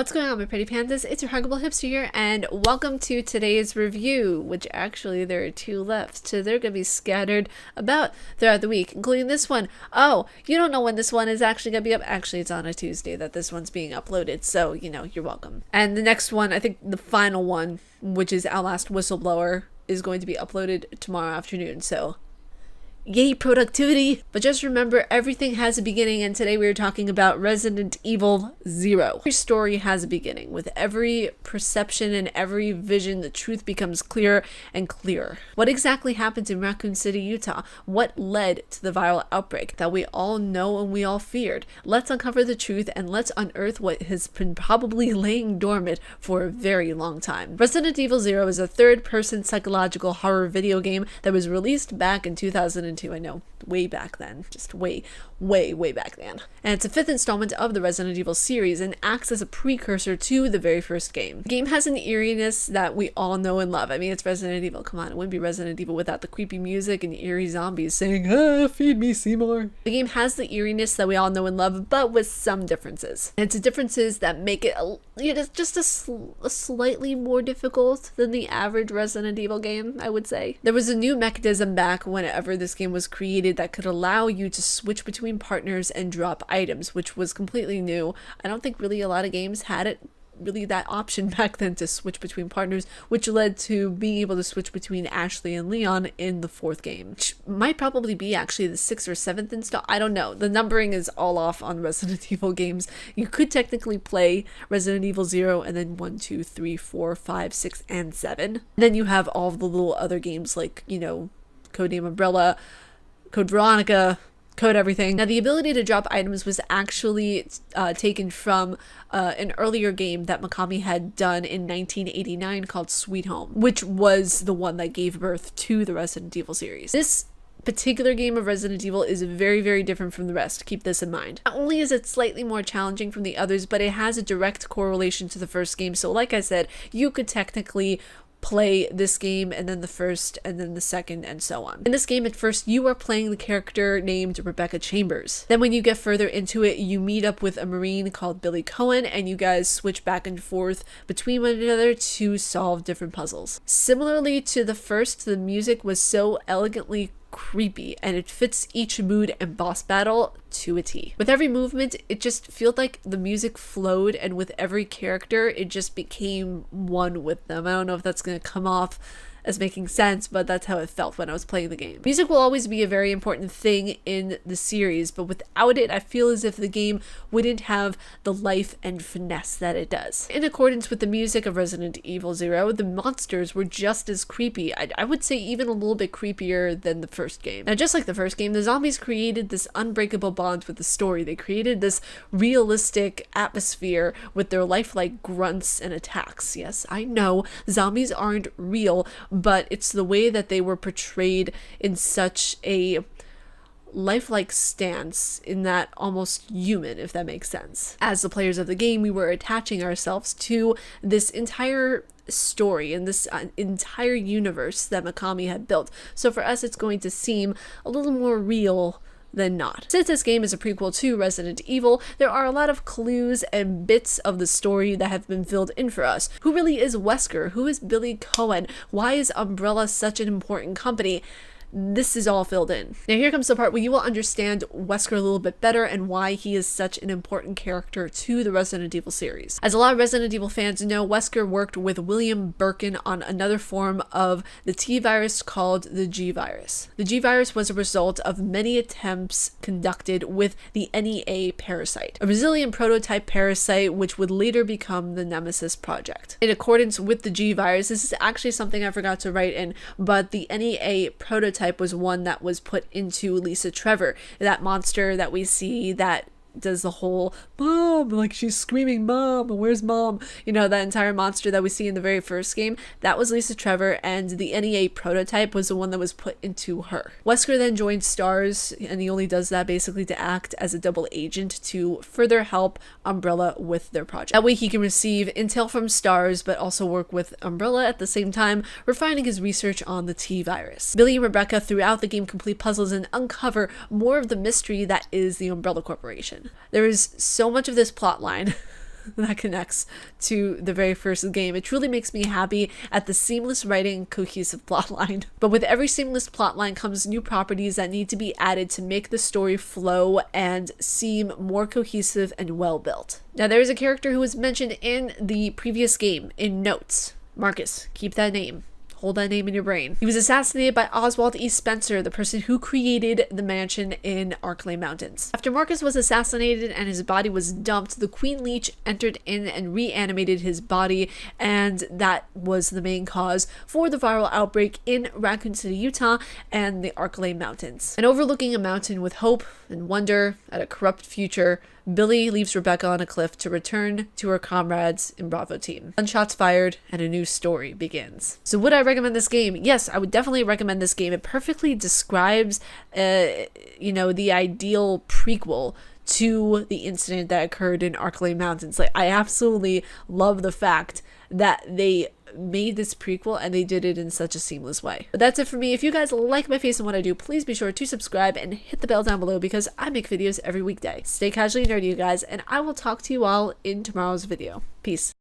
What's going on, my pretty pandas? It's your huggable hipster here, and welcome to today's review, which actually there are two left, so they're going to be scattered about throughout the week, including this one. Oh, you don't know when this one is actually going to be up. Actually, it's on a Tuesday that this one's being uploaded, so, you know, you're welcome. And the next one, I think the final one, which is Outlast Whistleblower, is going to be uploaded tomorrow afternoon, so yay, productivity! But just remember, everything has a beginning, and today we are talking about Resident Evil 0. Every story has a beginning. With every perception and every vision, the truth becomes clearer and clearer. What exactly happened in Raccoon City, Utah? What led to the viral outbreak that we all know and we all feared? Let's uncover the truth and let's unearth what has been probably laying dormant for a very long time. Resident Evil 0 is a third-person psychological horror video game that was released back in 2002. I know, way back then, just way back then. And it's a fifth installment of the Resident Evil series and acts as a precursor to the very first game. The game has an eeriness that we all know and love. I mean, it's Resident Evil. Come on, it wouldn't be Resident Evil without the creepy music and eerie zombies saying, "Ah, feed me, Seymour." The game has the eeriness that we all know and love, but with some differences. And it's differences that make it just a slightly more difficult than the average Resident Evil game, I would say. There was a new mechanism back whenever this game was created that could allow you to switch between partners and drop items, which was completely new. I don't think really a lot of games had it really that option back then to switch between partners, which led to being able to switch between Ashley and Leon in the fourth game, which might probably be actually the 6th or 7th install. I don't know. The numbering is all off on Resident Evil games. You could technically play Resident Evil 0 and then 1, 2, 3, 4, 5, 6, and 7. And then you have all of the little other games like, you know, Codename Umbrella, Code Veronica, Code Everything. Now, the ability to drop items was actually taken from an earlier game that Mikami had done in 1989 called Sweet Home, which was the one that gave birth to the Resident Evil series. This particular game of Resident Evil is very, very different from the rest. Keep this in mind. Not only is it slightly more challenging from the others, but it has a direct correlation to the first game. So like I said, you could technically play this game and then the first and then the second and so on. In this game, at first you are playing the character named Rebecca Chambers. Then when you get further into it, you meet up with a Marine called Billy Cohen and you guys switch back and forth between one another to solve different puzzles. Similarly to the first, the music was so elegantly creepy and it fits each mood and boss battle to a T. With every movement, it just felt like the music flowed, and with every character, it just became one with them. I don't know if that's going to come off as making sense, but that's how it felt when I was playing the game. Music will always be a very important thing in the series, but without it, I feel as if the game wouldn't have the life and finesse that it does. In accordance with the music of Resident Evil 0, the monsters were just as creepy. I would say even a little bit creepier than the first game. Now, just like the first game, the zombies created this unbreakable bond with the story. They created this realistic atmosphere with their lifelike grunts and attacks. Yes, I know, zombies aren't real, but it's the way that they were portrayed in such a lifelike stance, in that almost human, if that makes sense. As the players of the game, we were attaching ourselves to this entire story and this entire universe that Mikami had built. So for us, it's going to seem a little more real than not. Since this game is a prequel to Resident Evil, there are a lot of clues and bits of the story that have been filled in for us. Who really is Wesker? Who is Billy Cohen? Why is Umbrella such an important company? This is all filled in. Now here comes the part where you will understand Wesker a little bit better and why he is such an important character to the Resident Evil series. As a lot of Resident Evil fans know, Wesker worked with William Birkin on another form of the T virus called the G virus. The G virus was a result of many attempts conducted with the NEA parasite, a Brazilian prototype parasite which would later become the Nemesis Project. In accordance with the G virus, this is actually something I forgot to write in, but the NEA prototype was one that was put into Lisa Trevor, that monster that we see that does the whole mom, like she's screaming, "Mom, where's mom?" You know, that entire monster that we see in the very first game, that was Lisa Trevor, and the NEA prototype was the one that was put into her. Wesker then joined STARS, and he only does that basically to act as a double agent to further help Umbrella with their project. That way he can receive intel from STARS, but also work with Umbrella at the same time, refining his research on the T virus. Billy and Rebecca throughout the game complete puzzles and uncover more of the mystery that is the Umbrella Corporation. There is so much of this plot line that connects to the very first game. It truly makes me happy at the seamless writing, cohesive plotline. But with every seamless plotline comes new properties that need to be added to make the story flow and seem more cohesive and well built. Now, there is a character who was mentioned in the previous game in notes. Marcus, keep that name. Hold that name in your brain. He was assassinated by Oswald E. Spencer, the person who created the mansion in Arklay Mountains. After Marcus was assassinated and his body was dumped, the Queen Leech entered in and reanimated his body, and that was the main cause for the viral outbreak in Raccoon City, Utah, and the Arklay Mountains. And overlooking a mountain with hope and wonder at a corrupt future, Billy leaves Rebecca on a cliff to return to her comrades in Bravo team. Gunshots fired and a new story begins. So would I recommend this game? Yes, I would definitely recommend this game. It perfectly describes, the ideal prequel to the incident that occurred in Arklay Mountains. Like, I absolutely love the fact that they made this prequel and they did it in such a seamless way. But that's it for me. If you guys like my face and what I do, please be sure to subscribe and hit the bell down below because I make videos every weekday. Stay casually nerdy, you guys, and I will talk to you all in tomorrow's video. Peace.